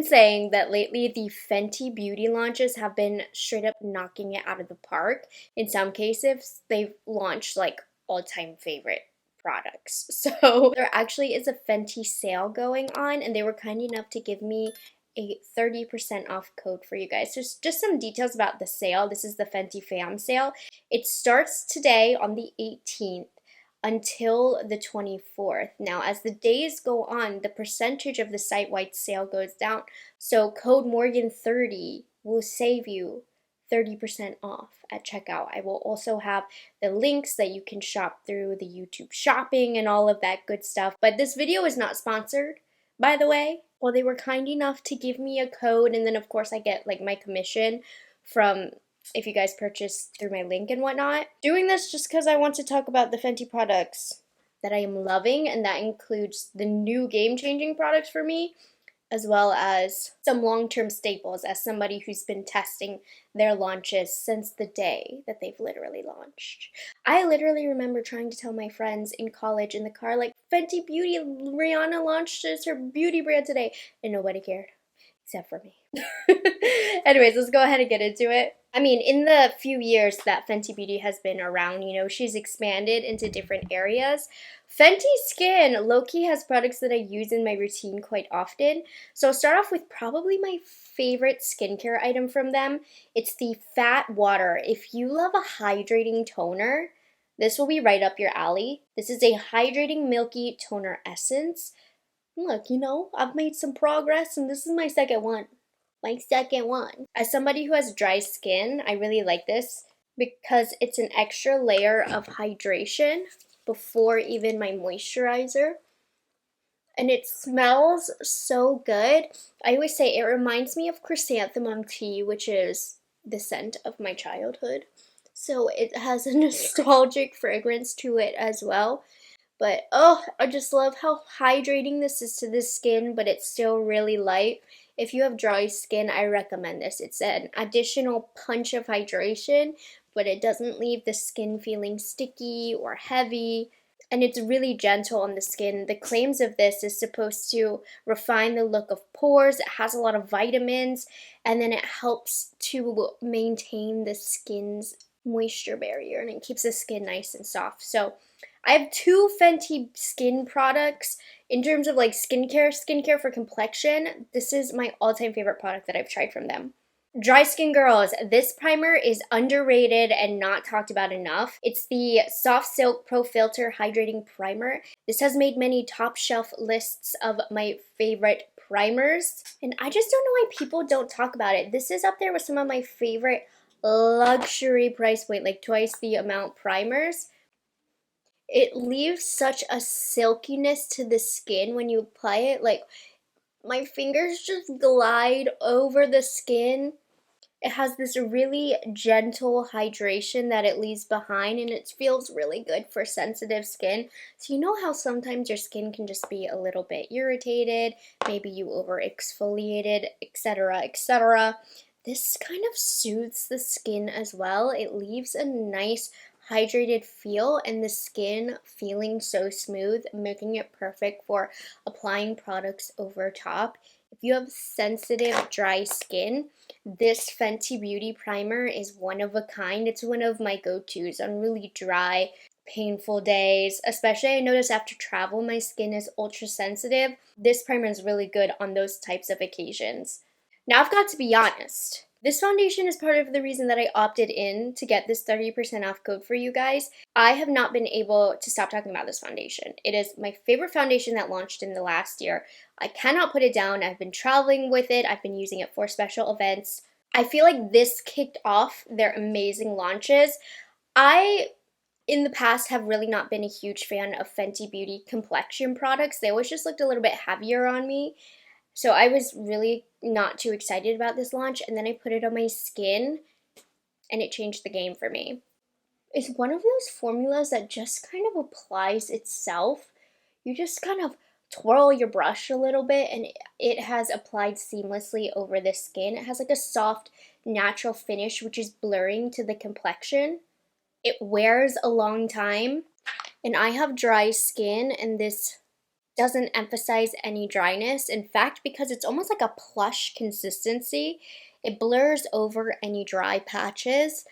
been saying that lately the Fenty beauty launches have been straight up knocking it out of the park. In some cases, they've launched like all-time favorite products. So there actually is a Fenty sale going on, and they were kind enough to give me a 30% off code for you guys. So just some details about the sale. This is the Fenty Fam sale. It starts today on the 18th until the 24th. Now, as the days go on, the percentage of the site-wide sale goes down. So code Morgan30 will save you 30% off at checkout. I will also have the links that you can shop through, the YouTube shopping and all of that good stuff. But this video is not sponsored, by the way. Well, they were kind enough to give me a code, and then of course I get like my commission from if you guys purchase through my link and whatnot. Doing this just because I want to talk about the Fenty products that I am loving, and that includes the new game-changing products for me, as well as some long-term staples as somebody who's been testing their launches since the day that they've literally launched. I literally remember trying to tell my friends in college in the car, like, Fenty Beauty, Rihanna launched her beauty brand today, and nobody cared, except for me. Anyways, let's go ahead and get into it. I mean, in the few years that Fenty Beauty has been around, you know, she's expanded into different areas. Fenty Skin low-key has products that I use in my routine quite often. So I'll start off with probably my favorite skincare item from them. It's the Fat Water. If you love a hydrating toner, this will be right up your alley. This is a hydrating milky toner essence. Look, you know, I've made some progress, and this is my second one. As somebody who has dry skin, I really like this because it's an extra layer of hydration before even my moisturizer. And it smells so good. I always say it reminds me of chrysanthemum tea, which is the scent of my childhood. So it has a nostalgic fragrance to it as well. But oh, I just love how hydrating this is to the skin, but it's still really light. If you have dry skin, I recommend this. It's an additional punch of hydration, but it doesn't leave the skin feeling sticky or heavy. And it's really gentle on the skin. The claims of this is supposed to refine the look of pores. It has a lot of vitamins, and then it helps to maintain the skin's moisture barrier, and it keeps the skin nice and soft. So I have two Fenty Skin products. In terms of like skincare for complexion, this is my all-time favorite product that I've tried from them. Dry skin girls, this primer is underrated and not talked about enough. It's the Soft Silk Pro Filter Hydrating Primer. This has made many top shelf lists of my favorite primers, and I just don't know why people don't talk about it. This is up there with some of my favorite luxury price point, like twice the amount primers. It leaves such a silkiness to the skin when you apply it. Like, my fingers just glide over the skin. It has this really gentle hydration that it leaves behind, and it feels really good for sensitive skin. So you know how sometimes your skin can just be a little bit irritated, maybe you over exfoliated, etc., etc. This kind of soothes the skin as well. It leaves a nice hydrated feel, and the skin feeling so smooth, making it perfect for applying products over top. If you have sensitive dry skin, this Fenty Beauty primer is one of a kind. It's one of my go-tos on really dry, painful days. Especially, I notice after travel, my skin is ultra sensitive. This primer is really good on those types of occasions. Now, I've got to be honest. This foundation is part of the reason that I opted in to get this 30% off code for you guys. I have not been able to stop talking about this foundation. It is my favorite foundation that launched in the last year. I cannot put it down. I've been traveling with it. I've been using it for special events. I feel like this kicked off their amazing launches. I, in the past, have really not been a huge fan of Fenty Beauty complexion products. They always just looked a little bit heavier on me. So I was really not too excited about this launch, and then I put it on my skin, and it changed the game for me. It's one of those formulas that just kind of applies itself. You just kind of twirl your brush a little bit, and it has applied seamlessly over the skin. It has like a soft, natural finish, which is blurring to the complexion. It wears a long time, and I have dry skin, and this doesn't emphasize any dryness. In fact, because it's almost like a plush consistency, it blurs over any dry patches,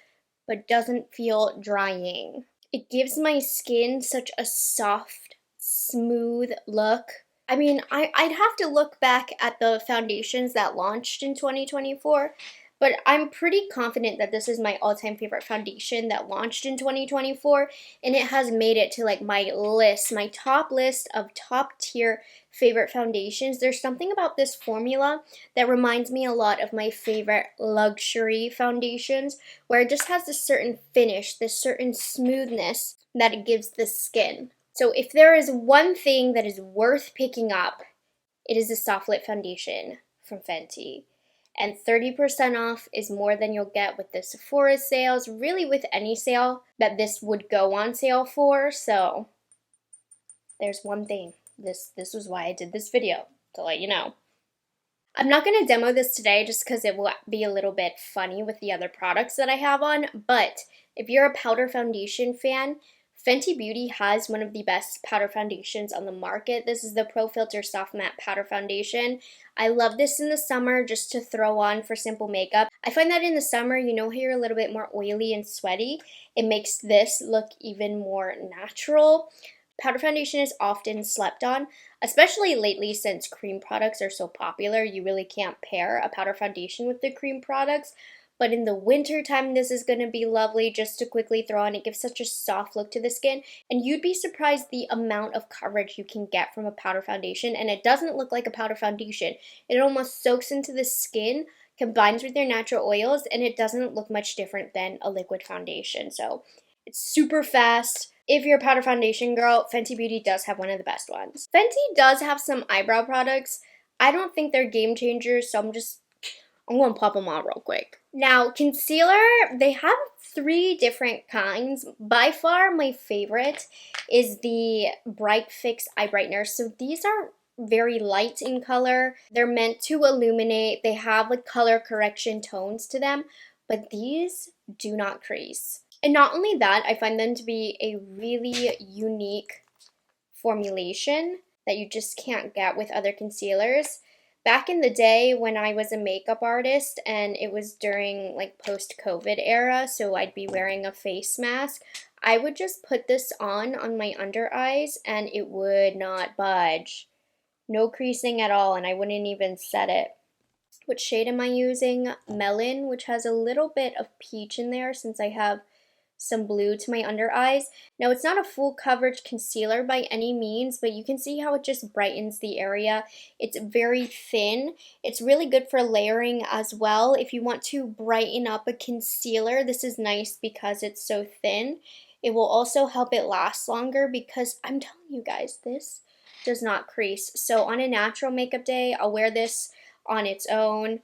but doesn't feel drying. It gives my skin such a soft, smooth look. I mean, I'd have to look back at the foundations that launched in 2024, but I'm pretty confident that this is my all-time favorite foundation that launched in 2024, and it has made it to like my list, my top list of top tier favorite foundations. There's something about this formula that reminds me a lot of my favorite luxury foundations, where it just has this certain finish, this certain smoothness that it gives the skin. So if there is one thing that is worth picking up, it is a soft lip foundation from Fenty. And 30% off is more than you'll get with the Sephora sales, really with any sale that this would go on sale for. So there's one thing. This was why I did this video, to let you know. I'm not going to demo this today just because it will be a little bit funny with the other products that I have on, but if you're a powder foundation fan, Fenty Beauty has one of the best powder foundations on the market. This is the Pro Filter Soft Matte Powder Foundation. I love this in the summer just to throw on for simple makeup. I find that in the summer, you know how you're a little bit more oily and sweaty? It makes this look even more natural. Powder foundation is often slept on, especially lately since cream products are so popular. You really can't pair a powder foundation with the cream products. But in the winter time, this is going to be lovely just to quickly throw on. It gives such a soft look to the skin. And you'd be surprised the amount of coverage you can get from a powder foundation. And it doesn't look like a powder foundation. It almost soaks into the skin, combines with your natural oils, and it doesn't look much different than a liquid foundation. So it's super fast. If you're a powder foundation girl, Fenty Beauty does have one of the best ones. Fenty does have some eyebrow products. I don't think they're game changers, so I'm going to pop them on real quick. Now, concealer, they have 3 different kinds. By far, my favorite is the Bright Fix Eye Brightener. So these are very light in color. They're meant to illuminate. They have like color correction tones to them, but these do not crease. And not only that, I find them to be a really unique formulation that you just can't get with other concealers. Back in the day when I was a makeup artist and it was during like post-COVID era, so I'd be wearing a face mask, I would just put this on my under eyes and it would not budge. No creasing at all, and I wouldn't even set it. What shade am I using? Melon, which has a little bit of peach in there since I have some blue to my under eyes. Now, it's not a full coverage concealer by any means, but you can see how it just brightens the area. It's very thin. It's really good for layering as well. If you want to brighten up a concealer, this is nice because it's so thin. It will also help it last longer because I'm telling you guys, this does not crease. So on a natural makeup day, I'll wear this on its own.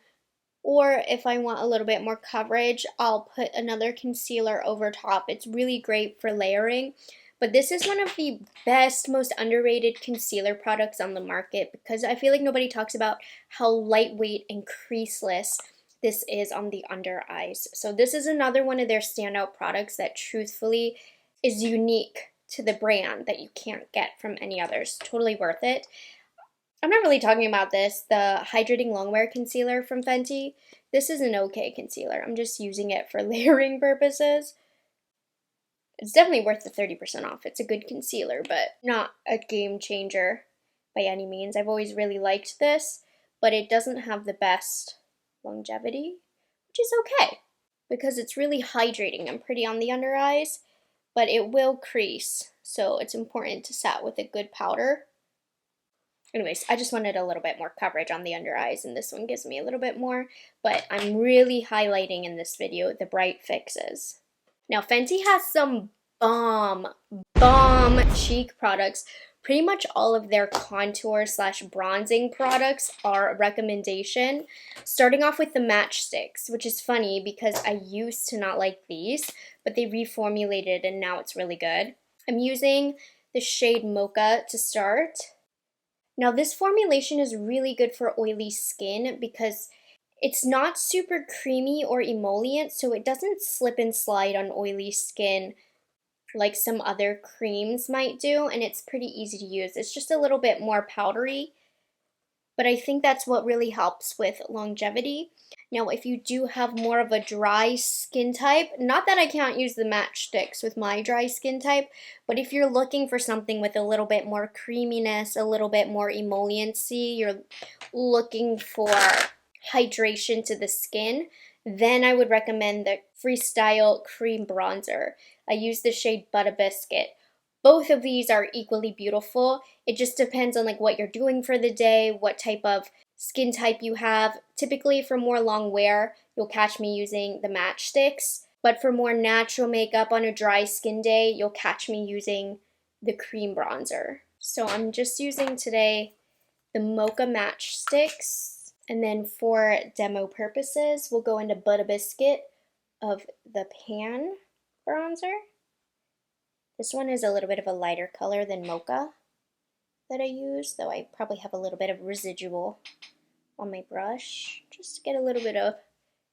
Or if I want a little bit more coverage, I'll put another concealer over top. It's really great for layering. But this is one of the best, most underrated concealer products on the market because I feel like nobody talks about how lightweight and creaseless this is on the under eyes. So this is another one of their standout products that truthfully is unique to the brand that you can't get from any others. Totally worth it. I'm not really talking about this, the Hydrating Longwear Concealer from Fenty. This is an okay concealer. I'm just using it for layering purposes. It's definitely worth the 30% off. It's a good concealer, but not a game changer by any means. I've always really liked this, but it doesn't have the best longevity, which is okay because it's really hydrating and pretty on the under eyes, but it will crease, so it's important to set with a good powder. Anyways, I just wanted a little bit more coverage on the under eyes, and this one gives me a little bit more, but I'm really highlighting in this video the Bright Fixes. Now, Fenty has some bomb cheek products. Pretty much all of their contour / bronzing products are a recommendation. Starting off with the matchsticks, which is funny because I used to not like these, but they reformulated and now it's really good. I'm using the shade Mocha to start. Now, this formulation is really good for oily skin because it's not super creamy or emollient, so it doesn't slip and slide on oily skin like some other creams might do, and it's pretty easy to use. It's just a little bit more powdery, but I think that's what really helps with longevity. Now, if you do have more of a dry skin type, not that I can't use the matchsticks with my dry skin type, but if you're looking for something with a little bit more creaminess, a little bit more emolliency, you're looking for hydration to the skin, then I would recommend the Freestyle Cream Bronzer. I use the shade Butter Biscuit. Both of these are equally beautiful. It just depends on like what you're doing for the day, what type of skin type you have. Typically for more long wear, you'll catch me using the matchsticks, but for more natural makeup on a dry skin day, you'll catch me using the cream bronzer. So I'm just using today the Mocha matchsticks, and then for demo purposes, we'll go into Butter Biscuit of the Pan bronzer. This one is a little bit of a lighter color than Mocha that I use, though I probably have a little bit of residual on my brush just to get a little bit of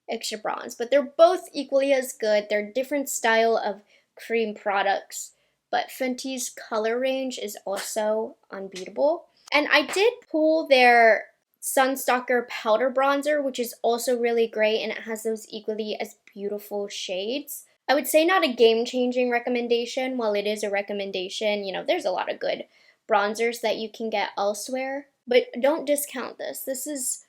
extra bronze. But they're both equally as good. They're different style of cream products, but Fenty's color range is also unbeatable. And I did pull their Sunstalker powder bronzer, which is also really great, and it has those equally as beautiful shades. I would say not a game-changing recommendation. While it is a recommendation, you know, there's a lot of good bronzers that you can get elsewhere, but don't discount this. This is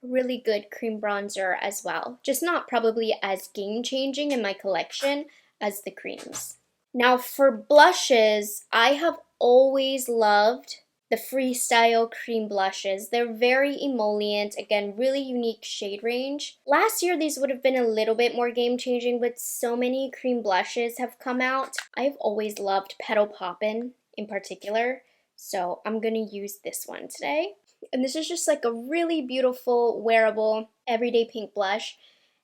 a really good cream bronzer as well, just not probably as game-changing in my collection as the creams. Now for blushes, I have always loved the Freestyle cream blushes. They're very emollient, again, really unique shade range. Last year, these would have been a little bit more game-changing, but so many cream blushes have come out. I've always loved Petal Poppin' in particular, so I'm gonna use this one today. And this is just like a really beautiful, wearable, everyday pink blush,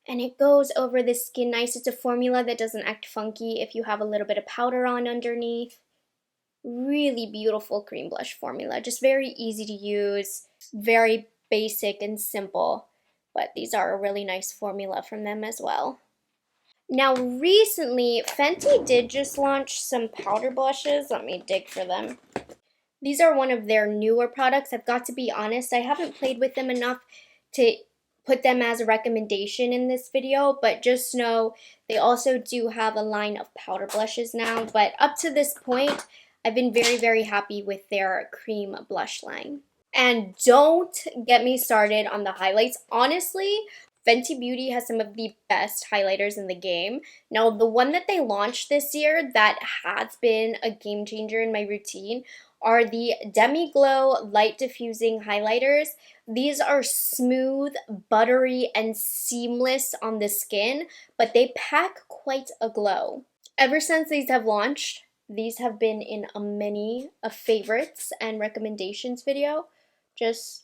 and it goes over the skin nice. It's a formula that doesn't act funky if you have a little bit of powder on underneath. Really beautiful cream blush formula, just very easy to use, very basic and simple, but these are a really nice formula from them as well. Now recently, Fenty did just launch some powder blushes. Let me dig for them. These are one of their newer products. I've got to be honest, I haven't played with them enough to put them as a recommendation in this video, but just know they also do have a line of powder blushes now, but up to this point, I've been very, very happy with their cream blush line. And don't get me started on the highlights. Honestly, Fenty Beauty has some of the best highlighters in the game. Now, the one that they launched this year that has been a game changer in my routine are the Demi Glow Light Diffusing Highlighters. These are smooth, buttery, and seamless on the skin, but they pack quite a glow. Ever since these have launched, these have been in a many favorites and recommendations video. Just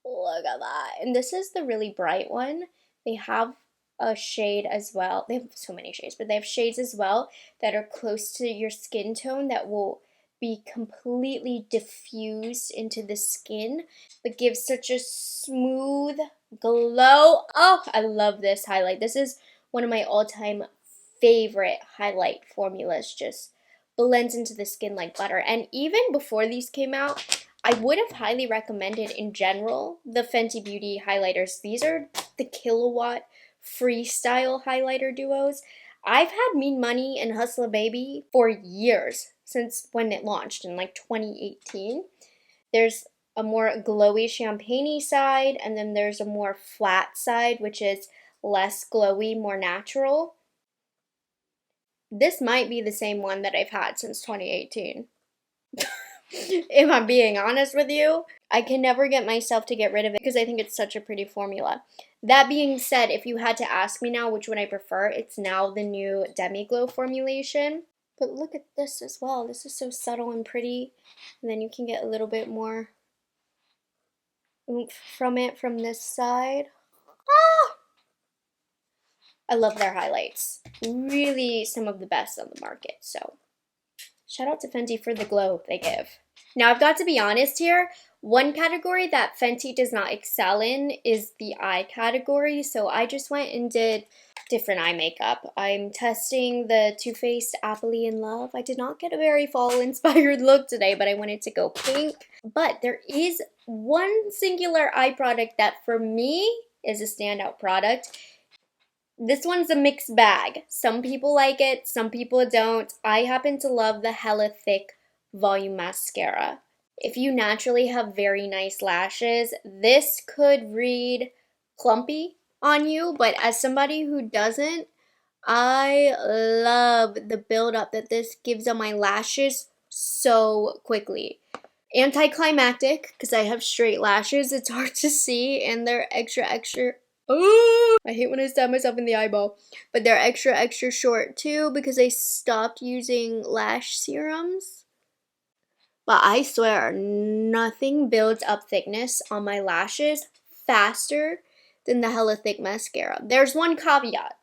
look at that. And this is the really bright one. They have a shade as well. They have so many shades, but they have shades as well that are close to your skin tone that will be completely diffused into the skin, but gives such a smooth glow. Oh, I love this highlight. This is one of my all-time favorite highlight formulas. Just blends into the skin like butter. And even before these came out, I would have highly recommended in general the Fenty Beauty highlighters. These are the Kilowatt Freestyle highlighter duos. I've had Mean Money and Hustler Baby for years, since when it launched in like 2018. There's a more glowy champagne-y side, and then there's a more flat side, which is less glowy, more natural. This might be the same one that I've had since 2018. If I'm being honest with you, I can never get myself to get rid of it because I think it's such a pretty formula. That being said, if you had to ask me now which one I prefer, it's now the new Demi Glow formulation. But look at this as well. This is so subtle and pretty. And then you can get a little bit more oomph from it from this side. Ah! I love their highlights. Really some of the best on the market. So shout out to Fenty for the glow they give. Now I've got to be honest here. One category that Fenty does not excel in is the eye category. So I just went and did different eye makeup. I'm testing the Too Faced Happily in Love. I did not get a very fall-inspired look today, but I wanted to go pink. But there is one singular eye product that for me is a standout product. This one's a mixed bag. Some people like it, some people don't. I happen to love the Hella Thick Volume Mascara. If you naturally have very nice lashes, this could read clumpy on you, but as somebody who doesn't, I love the buildup that this gives on my lashes so quickly. Anticlimactic, because I have straight lashes, it's hard to see, and they're extra, oh, I hate when I stab myself in the eyeball, but they're extra short too, because I stopped using lash serums. But I swear, nothing builds up thickness on my lashes faster than the Hella Thick Mascara. There's one caveat.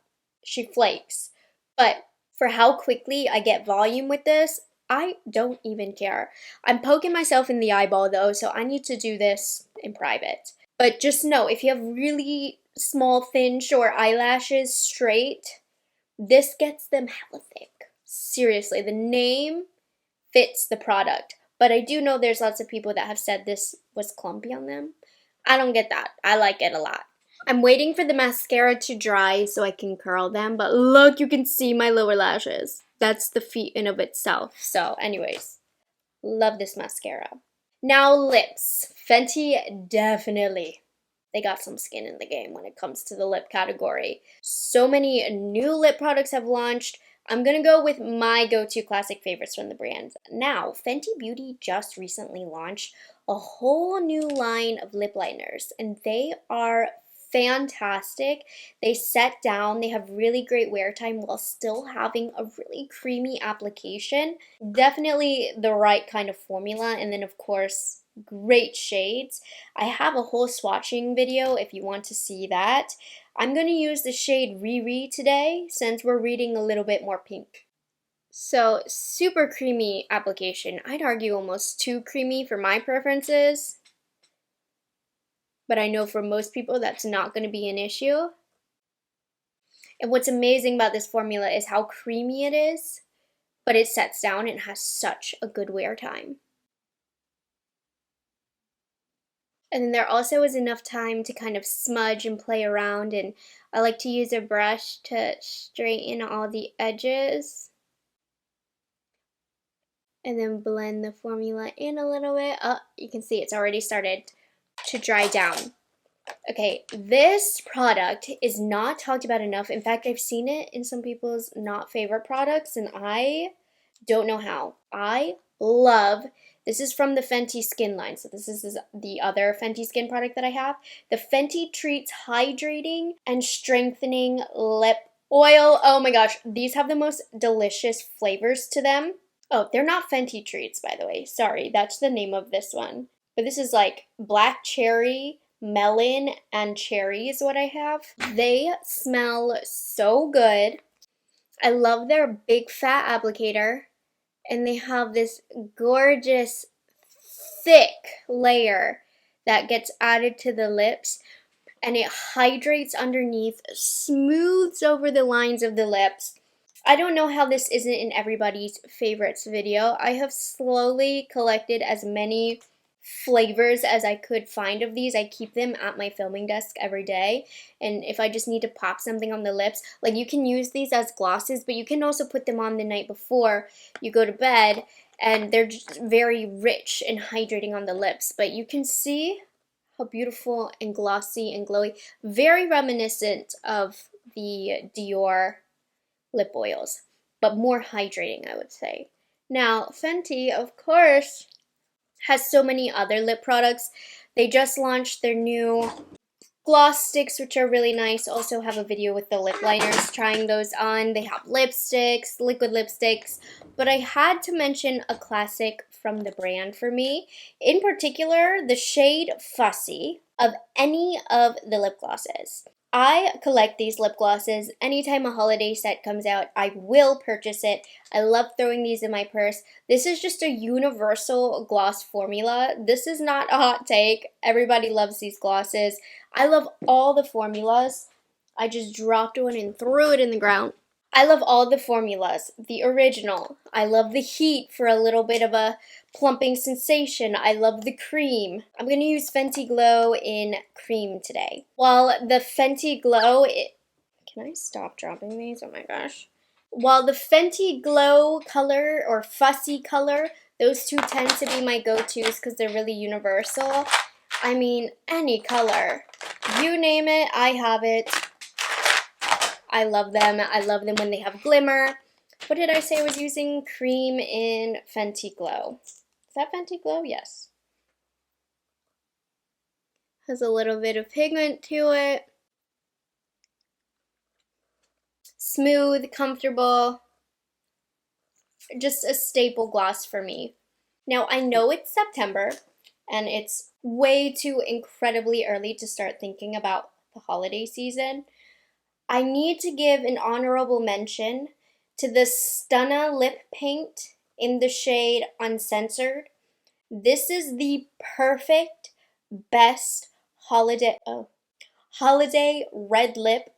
She flakes. But for how quickly I get volume with this, I don't even care. I'm poking myself in the eyeball though, so I need to do this in private. But just know, if you have really small, thin, short eyelashes straight, this gets them hella thick. Seriously, the name fits the product. But I do know there's lots of people that have said this was clumpy on them. I don't get that. I like it a lot. I'm waiting for the mascara to dry so I can curl them. But look, you can see my lower lashes. That's the feat in of itself. So anyways, love this mascara. Now lips. Fenty definitely. They got some skin in the game when it comes to the lip category. So many new lip products have launched. I'm gonna go with my go-to classic favorites from the brand. Now, Fenty Beauty just recently launched a whole new line of lip liners, and they are fantastic. They set down, they have really great wear time while still having a really creamy application. Definitely the right kind of formula, and then of course, great shades. I have a whole swatching video if you want to see that. I'm going to use the shade Riri today since we're reading a little bit more pink. So, super creamy application. I'd argue almost too creamy for my preferences. But I know for most people that's not going to be an issue. And what's amazing about this formula is how creamy it is, but it sets down and has such a good wear time. And then there also is enough time to kind of smudge and play around, and I like to use a brush to straighten all the edges. And then blend the formula in a little bit. Oh, you can see it's already started to dry down. Okay, this product is not talked about enough. In fact, I've seen it in some people's not favorite products, and I don't know how. I love, this is from the Fenty Skin line, so this is the other Fenty Skin product that I have. The Fenty Treats Hydrating and Strengthening Lip Oil. Oh my gosh, these have the most delicious flavors to them. Oh, they're not Fenty Treats, by the way. Sorry, that's the name of this one. But this is like black cherry, melon, and cherry is what I have. They smell so good. I love their big fat applicator. And they have this gorgeous, thick layer that gets added to the lips. And it hydrates underneath, smooths over the lines of the lips. I don't know how this isn't in everybody's favorites video. I have slowly collected as many flavors as I could find of these. I keep them at my filming desk every day, and if I just need to pop something on the lips, like you can use these as glosses, but you can also put them on the night before you go to bed, and they're just very rich and hydrating on the lips. But you can see how beautiful and glossy and glowy, very reminiscent of the Dior lip oils, but more hydrating, I would say. Now, Fenty, of course, has so many other lip products. They just launched their new gloss sticks, which are really nice. Also have a video with the lip liners, trying those on. They have lipsticks, liquid lipsticks, but I had to mention a classic from the brand for me. In particular, the shade Fussy of any of the lip glosses. I collect these lip glosses. Anytime a holiday set comes out, I will purchase it. I love throwing these in my purse. This is just a universal gloss formula. This is not a hot take. Everybody loves these glosses. I love all the formulas. I just dropped one and threw it in the ground. I love all the formulas. The original. I love the heat for a little bit of a plumping sensation. I love the cream. I'm going to use Fenty Glow in cream today. While the Fenty Glow... Can I stop dropping these? Oh my gosh. While the Fenty Glow color or fussy color, those two tend to be my go-tos because they're really universal. I mean, any color. You name it, I have it. I love them. I love them when they have glimmer. What did I say I was using? Cream in Fenty Glow. Is that Fenty Glow? Yes. Has a little bit of pigment to it. Smooth, comfortable, just a staple gloss for me. Now, I know it's September, and it's way too incredibly early to start thinking about the holiday season. I need to give an honorable mention to the Stunna Lip Paint in the shade Uncensored. This is the perfect, best holiday red lip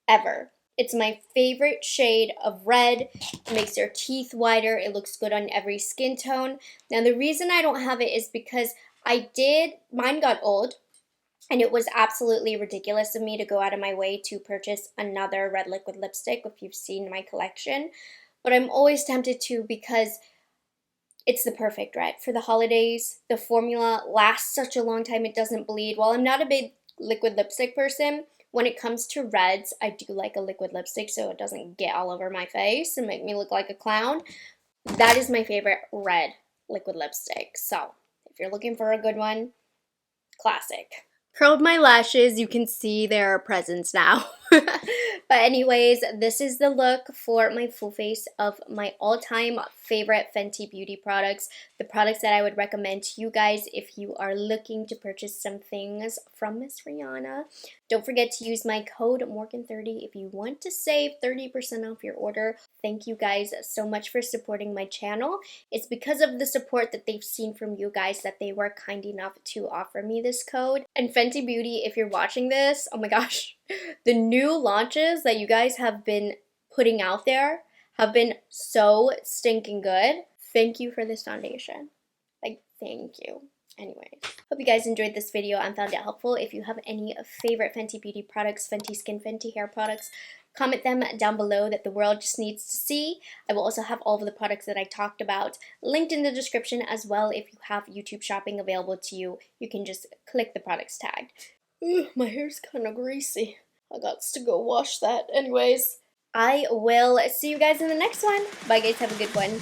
ever. It's my favorite shade of red. It makes your teeth whiter. It looks good on every skin tone. Now, the reason I don't have it is because mine got old, and it was absolutely ridiculous of me to go out of my way to purchase another red liquid lipstick if you've seen my collection. But I'm always tempted to because it's the perfect red. For the holidays, the formula lasts such a long time, it doesn't bleed. While I'm not a big liquid lipstick person, when it comes to reds, I do like a liquid lipstick so it doesn't get all over my face and make me look like a clown. That is my favorite red liquid lipstick. So, if you're looking for a good one, classic. Curled my lashes. You can see their presence now. But anyways, this is the look for my full face of my all-time favorite Fenty Beauty products. The products that I would recommend to you guys if you are looking to purchase some things from Miss Rihanna. Don't forget to use my code Morgan30 if you want to save 30% off your order. Thank you guys so much for supporting my channel. It's because of the support that they've seen from you guys that they were kind enough to offer me this code. And Fenty Beauty, if you're watching this, oh my gosh, the new launches that you guys have been putting out there have been so stinking good. Thank you for this foundation. Like, thank you. Anyways, hope you guys enjoyed this video and found it helpful. If you have any favorite Fenty Beauty products, Fenty Skin, Fenty Hair products, comment them down below that the world just needs to see. I will also have all of the products that I talked about linked in the description as well. If you have YouTube shopping available to you, you can just click the products tagged. Ugh, my hair's kind of greasy. I got to go wash that. Anyways, I will see you guys in the next one. Bye guys, have a good one.